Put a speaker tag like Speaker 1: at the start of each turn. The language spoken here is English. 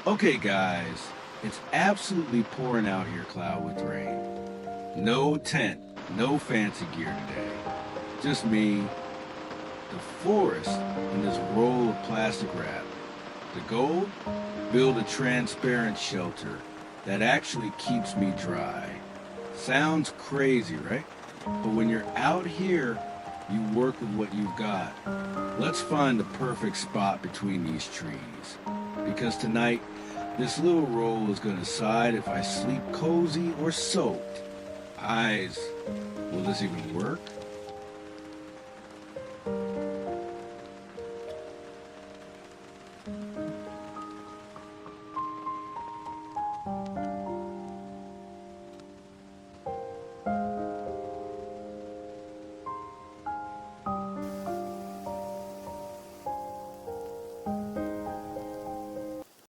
Speaker 1: Okay, guys, it's absolutely pouring out here, cloud with rain. No tent, no fancy gear today. Just me, the forest, and this roll of plastic wrap. The goal? Build a transparent shelter that actually keeps me dry. Sounds crazy, right? But when you're out here, you work with what you've got. Let's find the perfect spot between these trees. Because tonight, this little roll is going to decide if I sleep cozy or soaked. Eyes, will this even work?